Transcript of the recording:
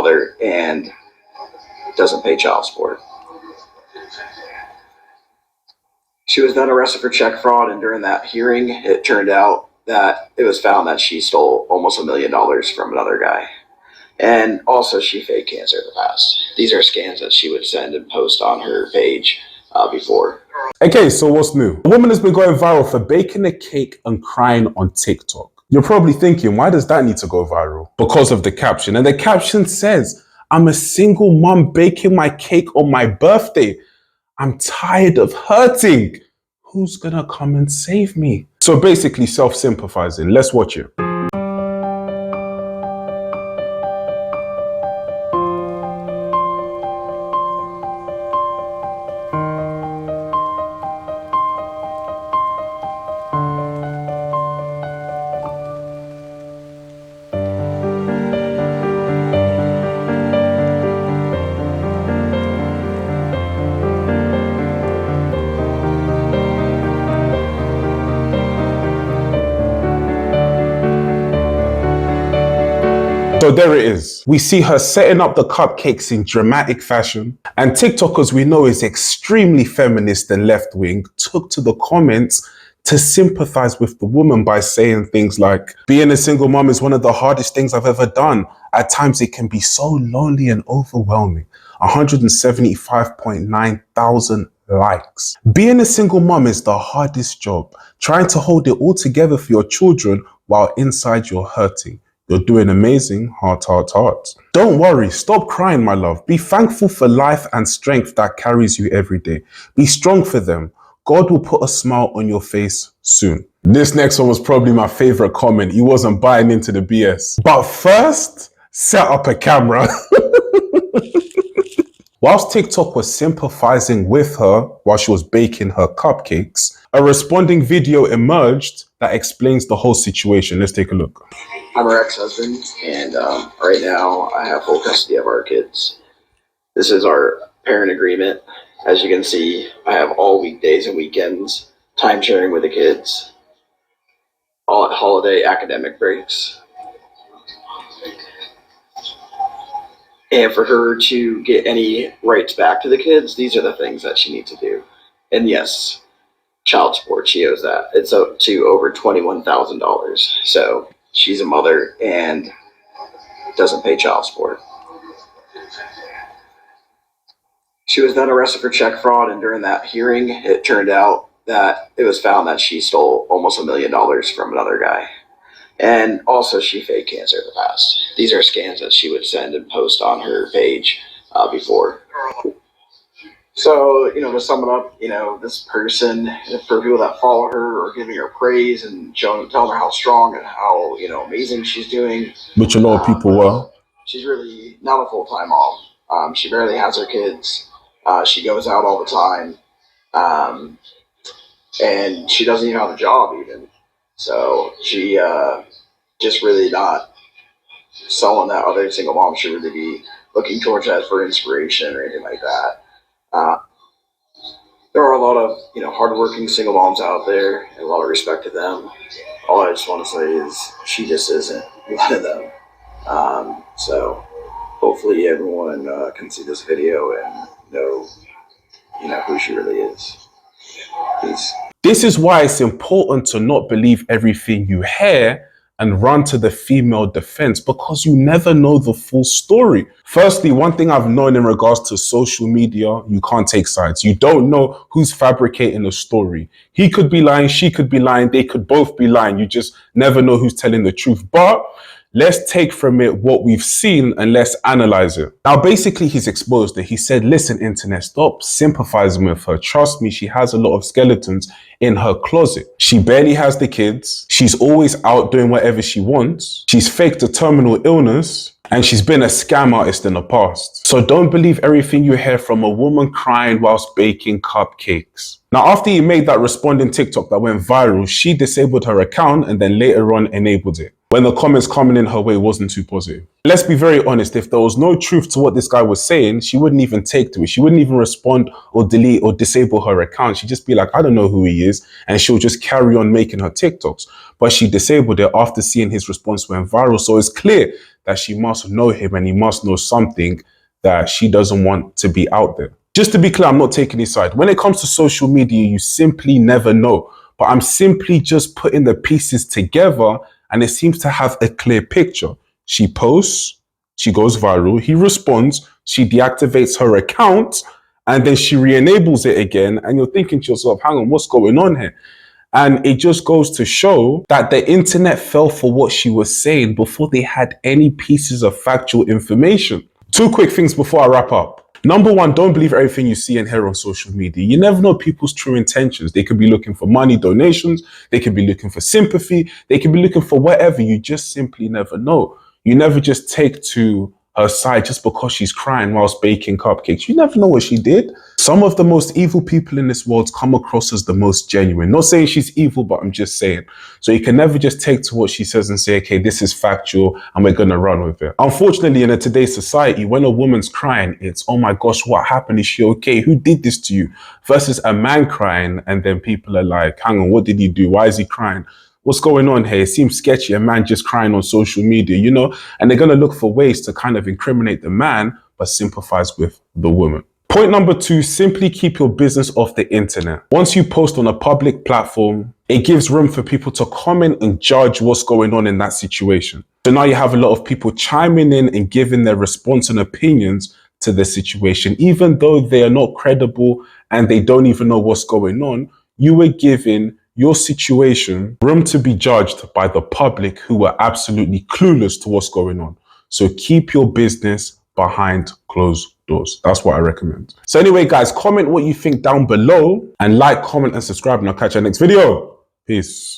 mother and doesn't pay child support. She was then arrested for check fraud, and during that hearing, it turned out that it was found that she stole almost $1 million from another guy. And also, she faked cancer in the past. These are scams that she would send and post on her page before. Okay, so what's new? A woman has been going viral for baking a cake and crying on TikTok. You're probably thinking, why does that need to go viral? Because of the caption. And the caption says, "I'm a single mom baking my cake on my birthday. I'm tired of hurting. Who's gonna come and save me?" So basically self-sympathizing. Let's watch it. So there it is. We see her setting up the cupcakes in dramatic fashion. And TikTok, as we know, is extremely feminist and left-wing, took to the comments to sympathize with the woman by saying things like, "Being a single mom is one of the hardest things I've ever done. At times it can be so lonely and overwhelming." 175.9 thousand likes. Being a single mom is the hardest job. Trying to hold it all together for your children while inside you're hurting. You're doing amazing, heart, heart, heart. Don't worry, stop crying, my love. Be thankful for life and strength that carries you every day. Be strong for them. God will put a smile on your face soon. This next one was probably my favorite comment. He wasn't buying into the BS. But first, set up a camera. Whilst TikTok was sympathizing with her while she was baking her cupcakes, a responding video emerged that explains the whole situation. Let's take a look. I'm her ex-husband, and right now I have full custody of our kids. This is our parent agreement. As you can see, I have all weekdays and weekends, time sharing with the kids, all at holiday academic breaks. And for her to get any rights back to the kids, these are the things that she needs to do. And yes, child support, she owes that. It's up to over $21,000. So she's a mother and doesn't pay child support. She was then arrested for check fraud, and during that hearing, it turned out that it was found that she stole almost $1 million from another guy. And also, she faked cancer in the past. These are scams that she would send and post on her page before. So, to sum it up, this person, for people that follow her or giving her praise and telling her how strong and how, amazing she's doing. Which a lot of people were. She's really not a full-time mom. She barely has her kids. She goes out all the time. And she doesn't even have a job even. So she just really not someone that other single moms should really be looking towards that for inspiration or anything like that. There are a lot of hardworking single moms out there, and a lot of respect to them. All I just want to say is she just isn't one of them. So hopefully everyone can see this video and know who she really is. Peace. This is why it's important to not believe everything you hear and run to the female defense, because you never know the full story. Firstly, one thing I've known in regards to social media, you can't take sides. You don't know who's fabricating a story. He could be lying, she could be lying, they could both be lying. You just never know who's telling the truth. But let's take from it what we've seen and let's analyze it. Now, basically, he's exposed it. He said, "Listen, internet, stop sympathizing with her. Trust me, she has a lot of skeletons in her closet. She barely has the kids. She's always out doing whatever she wants. She's faked a terminal illness. And she's been a scam artist in the past. So don't believe everything you hear from a woman crying whilst baking cupcakes." Now, after he made that responding TikTok that went viral, she disabled her account and then later on enabled it, when the comments coming in her way wasn't too positive. Let's be very honest, if there was no truth to what this guy was saying, she wouldn't even take to it. She wouldn't even respond or delete or disable her account. She'd just be like, "I don't know who he is," and she'll just carry on making her TikToks. But she disabled it after seeing his response went viral. So it's clear that she must know him and he must know something that she doesn't want to be out there. Just to be clear, I'm not taking his side. When it comes to social media, you simply never know. But I'm simply just putting the pieces together and it seems to have a clear picture. She posts, she goes viral, he responds, she deactivates her account, and then she re-enables it again. And you're thinking to yourself, hang on, what's going on here? And it just goes to show that the internet fell for what she was saying before they had any pieces of factual information. Two quick things before I wrap up. Number one, don't believe everything you see and hear on social media. You never know people's true intentions. They could be looking for money, donations. They could be looking for sympathy. They could be looking for whatever. You just simply never know. You never just take to her side just because she's crying whilst baking cupcakes. You never know what she did. Some of the most evil people in this world come across as the most genuine. Not saying she's evil, but I'm just saying. So you can never just take to what she says and say, okay, this is factual and we're going to run with it. Unfortunately, in today's society, when a woman's crying, it's, oh my gosh, what happened? Is she okay? Who did this to you? Versus a man crying and then people are like, hang on, what did he do? Why is he crying? What's going on here? It seems sketchy, a man just crying on social media, you know? And they're going to look for ways to kind of incriminate the man, but sympathize with the woman. Point number two, simply keep your business off the internet. Once you post on a public platform, it gives room for people to comment and judge what's going on in that situation. So now you have a lot of people chiming in and giving their response and opinions to the situation, even though they are not credible and they don't even know what's going on. You were given your situation room to be judged by the public who are absolutely clueless to what's going on. So keep your business behind closed doors. That's what I recommend. So anyway, guys, comment what you think down below and like, comment, and subscribe, and I'll catch you in the next video. Peace.